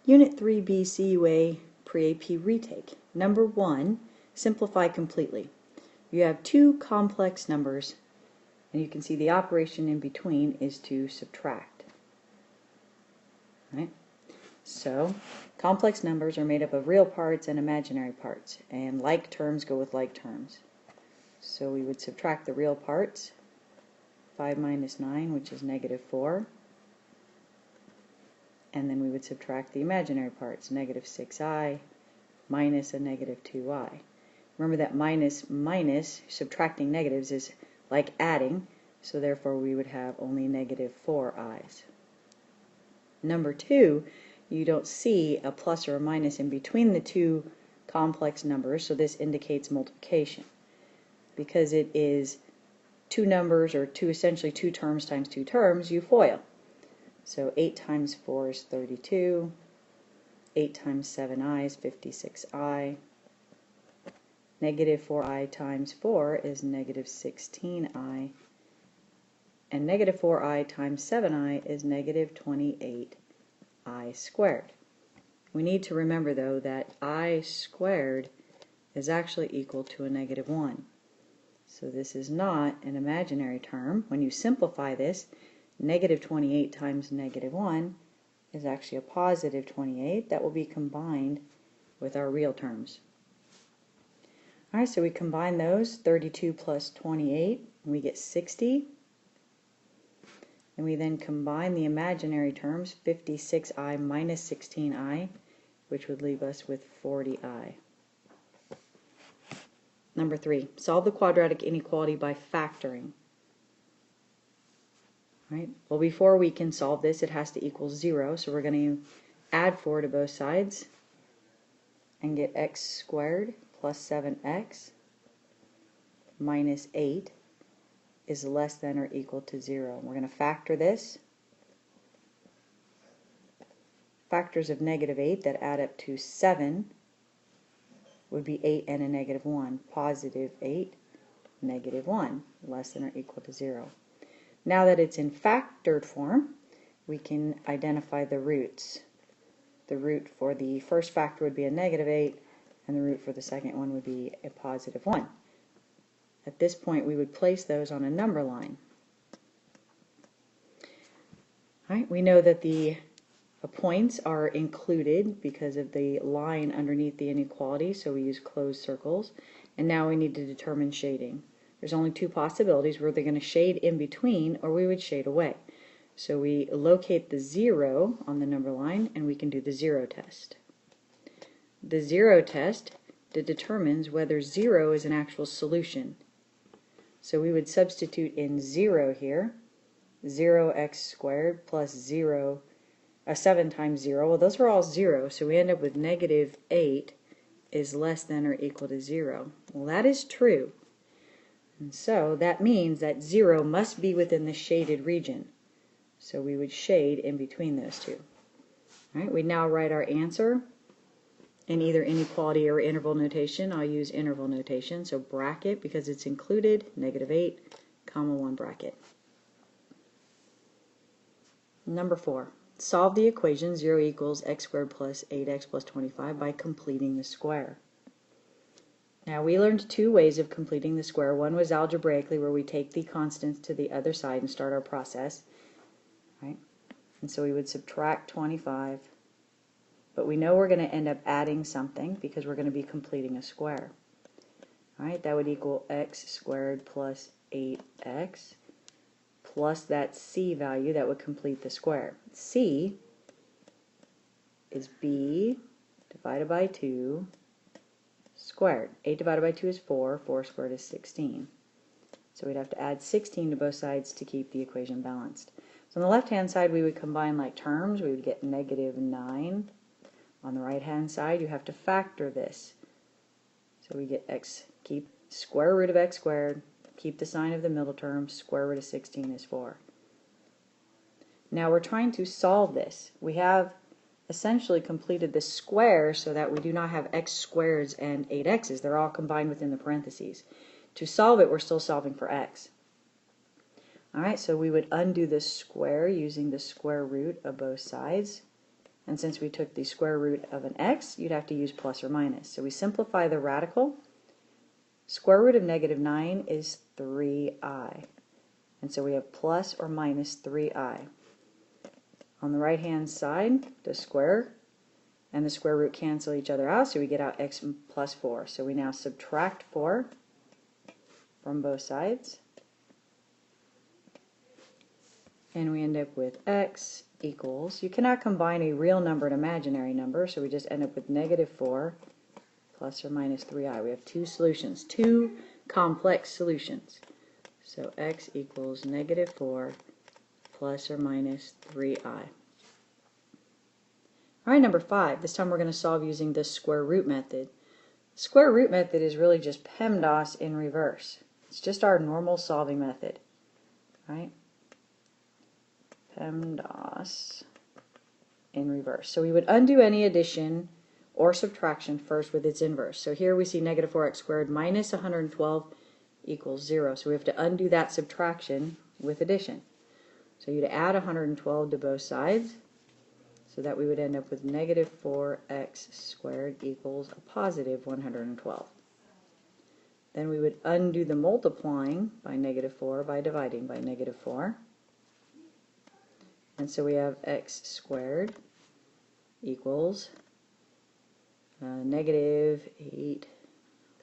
Unit 3B CUA Pre-AP Retake. Number 1, simplify completely. You have two complex numbers, and you can see the operation in between is to subtract. Right? So, complex numbers are made up of real parts and imaginary parts, and like terms go with like terms. So we would subtract the real parts, 5 minus 9, which is negative 4. And then we would subtract the imaginary parts, negative 6i minus a negative 2i. Remember that minus, subtracting negatives is like adding, so therefore we would have only negative 4i's. Number 2, you don't see a plus or a minus in between the two complex numbers, so this indicates multiplication. Because it is two numbers, or essentially two terms times two terms, you FOIL. So 8 times 4 is 32, 8 times 7i is 56i, negative 4i times 4 is negative 16i, and negative 4i times 7i is negative 28i squared. We need to remember, though, that I squared is actually equal to a negative 1. So this is not an imaginary term. When you simplify this, negative 28 times negative 1 is actually a positive 28 that will be combined with our real terms. Alright, so we combine those, 32 plus 28, and we get 60. And we then combine the imaginary terms, 56i minus 16i, which would leave us with 40i. Number 3, solve the quadratic inequality by factoring. Right? Well, before we can solve this, it has to equal 0, so we're going to add 4 to both sides and get x squared plus 7x minus 8 is less than or equal to 0. We're going to factor this. Factors of negative 8 that add up to 7 would be 8 and a negative 1. Positive 8, negative 1, less than or equal to 0. Now that it's in factored form, we can identify the roots. The root for the first factor would be a negative 8, and the root for the second one would be a positive 1. At this point, we would place those on a number line. All right, we know that the points are included because of the line underneath the inequality, so we use closed circles. And now we need to determine shading. There's only two possibilities. We're either going to shade in between or we would shade away. So we locate the 0 on the number line and we can do the 0 test. The 0 test determines whether 0 is an actual solution. So we would substitute in 0 here, 0x squared plus 7 times 0. Well, those are all 0, so we end up with negative 8 is less than or equal to 0. Well, that is true. And so that means that 0 must be within the shaded region. So we would shade in between those two. All right, we now write our answer in either inequality or interval notation. I'll use interval notation, so bracket because it's included, negative 8, comma 1 bracket. Number 4, solve the equation 0 equals x squared plus 8x plus 25 by completing the square. Now we learned two ways of completing the square. One was algebraically, where we take the constants to the other side and start our process. Right? And so we would subtract 25, but we know we're going to end up adding something because we're going to be completing a square. All right, that would equal x squared plus 8x plus that c value that would complete the square. C is b divided by 2 squared. 8 divided by 2 is 4. 4 squared is 16. So we'd have to add 16 to both sides to keep the equation balanced. So on the left-hand side, we would combine like terms. We would get negative 9. On the right-hand side, you have to factor this. So we get x, keep square root of x squared, keep the sign of the middle term, square root of 16 is 4. Now we're trying to solve this. We have essentially completed the square so that we do not have x squareds and 8x's. They're all combined within the parentheses. To solve it, we're still solving for x. Alright, so we would undo the square using the square root of both sides. And since we took the square root of an x, you'd have to use plus or minus. So we simplify the radical. Square root of negative 9 is 3i. And so we have plus or minus 3i. On the right-hand side, the square and the square root cancel each other out, so we get out x plus 4. So we now subtract 4 from both sides. And we end up with x equals, you cannot combine a real number and imaginary number, so we just end up with negative 4 plus or minus 3i. We have two solutions, two complex solutions. So x equals negative 4 plus or minus 3i. All right, number 5. This time we're going to solve using the square root method. The square root method is really just PEMDAS in reverse. It's just our normal solving method. All right? PEMDAS in reverse. So we would undo any addition or subtraction first with its inverse. So here we see negative 4x squared minus 112 equals 0. So we have to undo that subtraction with addition. So you'd add 112 to both sides, so that we would end up with negative 4x squared equals a positive 112. Then we would undo the multiplying by negative 4 by dividing by negative 4. And so we have x squared equals negative 8,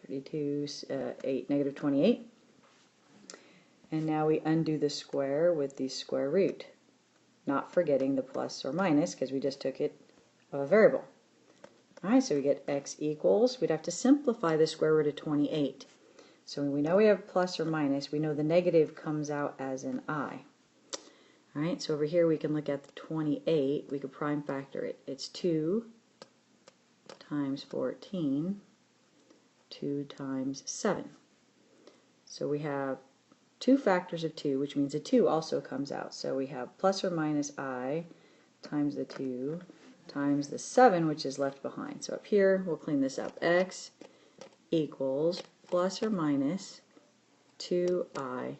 32, 8, negative 28. And now we undo the square with the square root, not forgetting the plus or minus because we just took it of a variable. All right, so we get x equals, we'd have to simplify the square root of 28. So we know we have plus or minus, we know the negative comes out as an I. All right, so over here we can look at the 28, we could prime factor it. It's 2 times 14, 2 times 7. So we have two factors of 2, which means a 2 also comes out. So we have plus or minus I times the 2 times the 7, which is left behind. So up here, we'll clean this up. X equals plus or minus 2I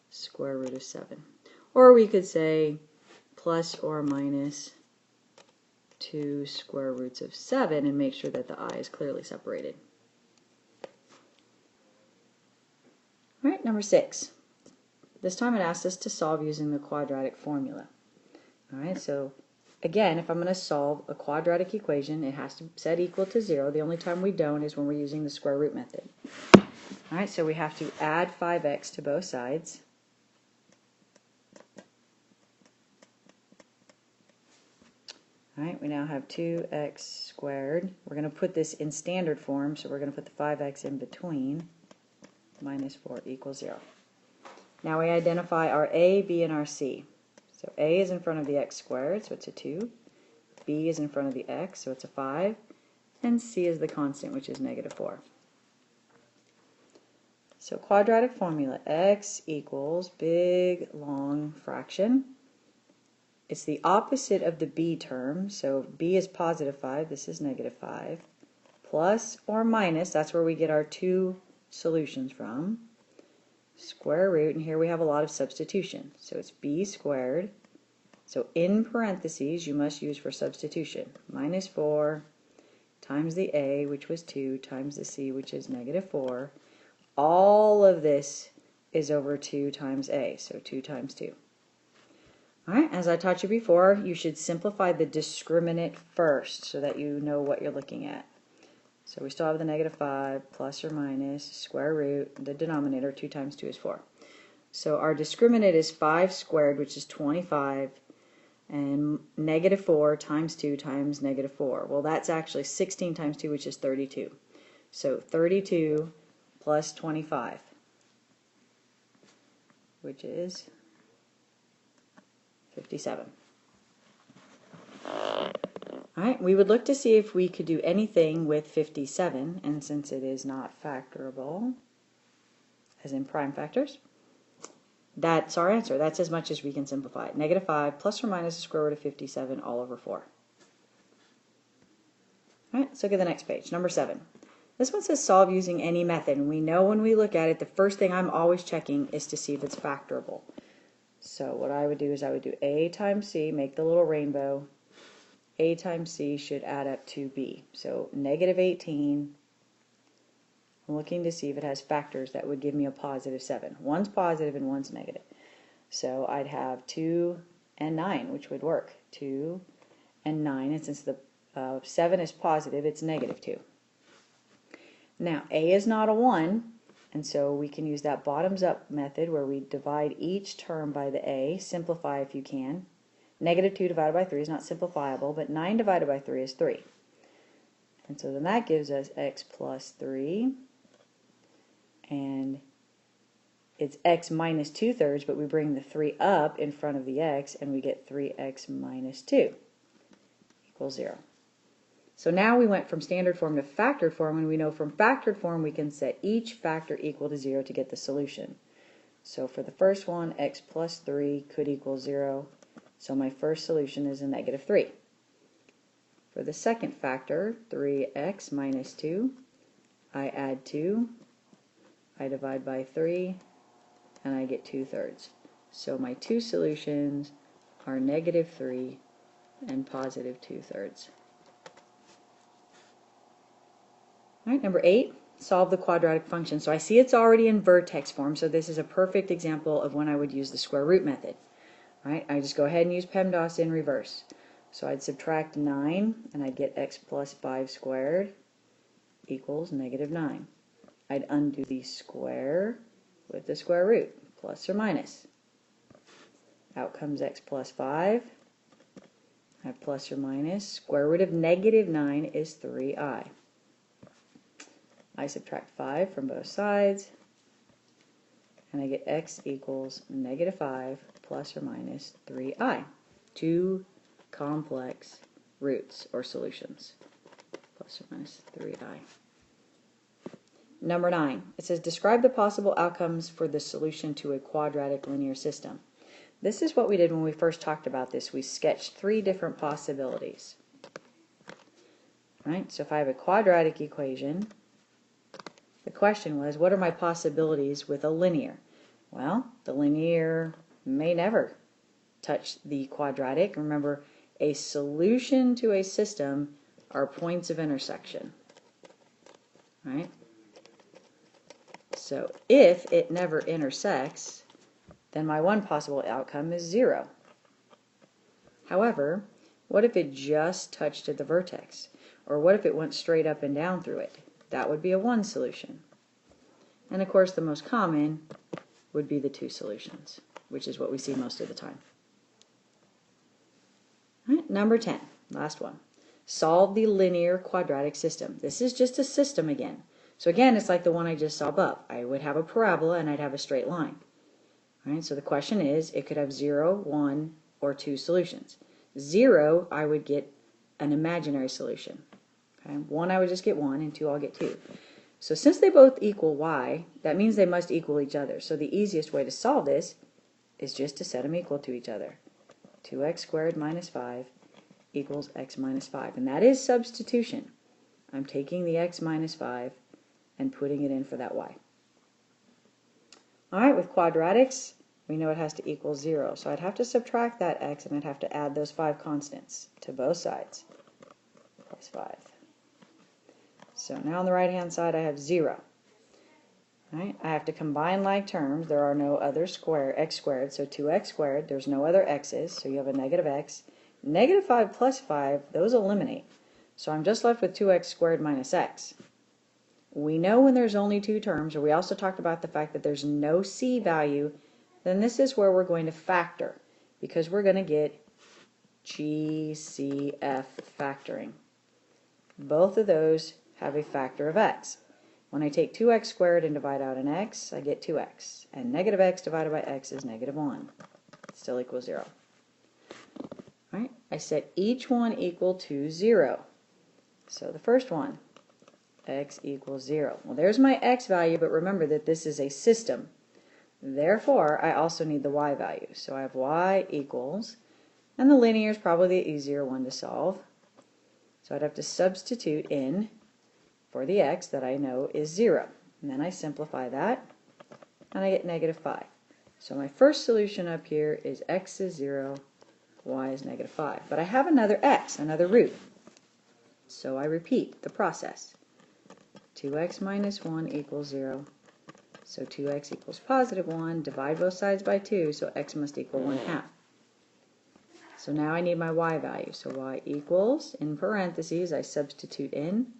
square root of 7. Or we could say plus or minus 2 square roots of 7 and make sure that the I is clearly separated. All right, number 6. This time it asks us to solve using the quadratic formula. All right, so again, if I'm going to solve a quadratic equation, it has to set equal to 0. The only time we don't is when we're using the square root method. All right, so we have to add 5x to both sides. All right, we now have 2x squared. We're going to put this in standard form, so we're going to put the 5x in between. Minus 4 equals 0. Now we identify our a, b, and our c. So a is in front of the x squared, so it's a 2. B is in front of the x, so it's a 5. And c is the constant, which is negative 4. So quadratic formula, x equals big, long fraction. It's the opposite of the b term, so b is positive 5, this is negative 5. Plus or minus, that's where we get our two solutions from. Square root, and here we have a lot of substitution. So it's b squared. So in parentheses, you must use for substitution. Minus 4 times the a, which was 2, times the c, which is negative 4. All of this is over 2 times a, so 2 times 2. All right, as I taught you before, you should simplify the discriminant first so that you know what you're looking at. So we still have the negative 5 plus or minus square root, the denominator, 2 times 2 is 4. So our discriminant is 5 squared, which is 25, and negative 4 times 2 times negative 4. Well, that's actually 16 times 2, which is 32. So 32 plus 25, which is 57. Alright, we would look to see if we could do anything with 57, and since it is not factorable, as in prime factors, that's our answer. That's as much as we can simplify it. Negative 5 plus or minus the square root of 57 all over 4. Alright, let's look at the next page, number 7. This one says solve using any method, and we know when we look at it, the first thing I'm always checking is to see if it's factorable. So what I would do is I would do a times c, make the little rainbow, A times C should add up to B. So negative 18, I'm looking to see if it has factors that would give me a positive 7. One's positive and one's negative. So I'd have 2 and 9, which would work. 2 and 9, and since the 7 is positive, it's negative 2. Now, A is not a 1, and so we can use that bottoms up method where we divide each term by the A. Simplify if you can. Negative 2 divided by 3 is not simplifiable, but 9 divided by 3 is 3. And so then that gives us x plus 3, and it's x minus 2/3, but we bring the 3 up in front of the x, and we get 3x minus 2 equals 0. So now we went from standard form to factored form, and we know from factored form we can set each factor equal to 0 to get the solution. So for the first one, x plus 3 could equal 0. So my first solution is a negative 3. For the second factor, 3x minus 2, I add 2, I divide by 3, and I get 2/3. So my two solutions are negative 3 and positive 2/3. All right, number 8, solve the quadratic function. So I see it's already in vertex form, so this is a perfect example of when I would use the square root method. All right, I just go ahead and use PEMDAS in reverse. So I'd subtract 9, and I'd get x plus 5 squared equals negative 9. I'd undo the square with the square root, plus or minus. Out comes x plus 5. I have plus or minus. Square root of negative 9 is 3i. I subtract 5 from both sides, and I get x equals negative 5 plus or minus 3i. Two complex roots or solutions, plus or minus 3i. Number 9, it says describe the possible outcomes for the solution to a quadratic linear system. This is what we did when we first talked about this. We sketched 3 different possibilities. Right? So if I have a quadratic equation, the question was, what are my possibilities with a linear? Well, the linear may never touch the quadratic. Remember, a solution to a system are points of intersection. Right? So if it never intersects, then my one possible outcome is 0. However, what if it just touched at the vertex? Or what if it went straight up and down through it? That would be a 1 solution. And of course, the most common would be the 2 solutions, which is what we see most of the time. All right, number 10, last one. Solve the linear quadratic system. This is just a system again. So again, it's like the one I just saw above. I would have a parabola and I'd have a straight line. All right, so the question is, it could have 0, 1, or 2 solutions. 0, I would get an imaginary solution. Okay? 1, I would just get 1, and 2, I'll get 2. So since they both equal y, that means they must equal each other. So the easiest way to solve this is just to set them equal to each other. 2x squared minus 5 equals x minus 5. And that is substitution. I'm taking the x minus 5 and putting it in for that y. All right, with quadratics, we know it has to equal 0. So I'd have to subtract that x, and I'd have to add those 5 constants to both sides. Plus 5. So now on the right-hand side, I have 0. All right, I have to combine like terms. There are no other x squared, so 2x squared. There's no other x's, so you have a negative x. Negative 5 plus 5, those eliminate. So I'm just left with 2x squared minus x. We know when there's only 2 terms, or we also talked about the fact that there's no c value, then this is where we're going to factor, because we're going to get GCF factoring. Both of those have a factor of x. When I take 2x squared and divide out an x, I get 2x. And negative x divided by x is negative 1. It still equals 0. All right, I set each one equal to 0. So the first one, x equals 0. Well, there's my x value, but remember that this is a system. Therefore, I also need the y value. So I have y equals, and the linear is probably the easier one to solve. So I'd have to substitute in for the x that I know is 0. And then I simplify that, and I get negative 5. So my first solution up here is x is 0, y is negative 5. But I have another x, another root. So I repeat the process. 2x minus 1 equals 0. So 2x equals positive 1. Divide both sides by 2, so x must equal 1/2. So now I need my y value. So y equals, in parentheses, I substitute in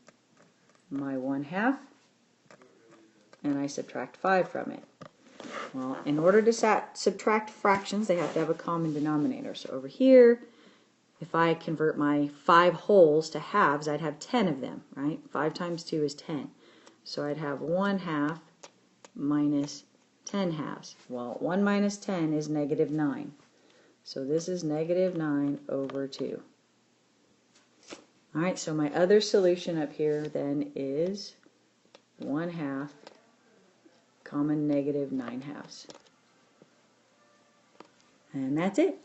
my 1/2, and I subtract 5 from it. Well, in order to subtract fractions, they have to have a common denominator. So over here, if I convert my 5 wholes to halves, I'd have 10 of them, right? 5 times 2 is 10. So I'd have 1/2 minus 10 halves. Well, 1 minus 10 is negative 9. So this is negative 9 over 2. All right, so my other solution up here then is 1/2 common negative 9 halves. And that's it.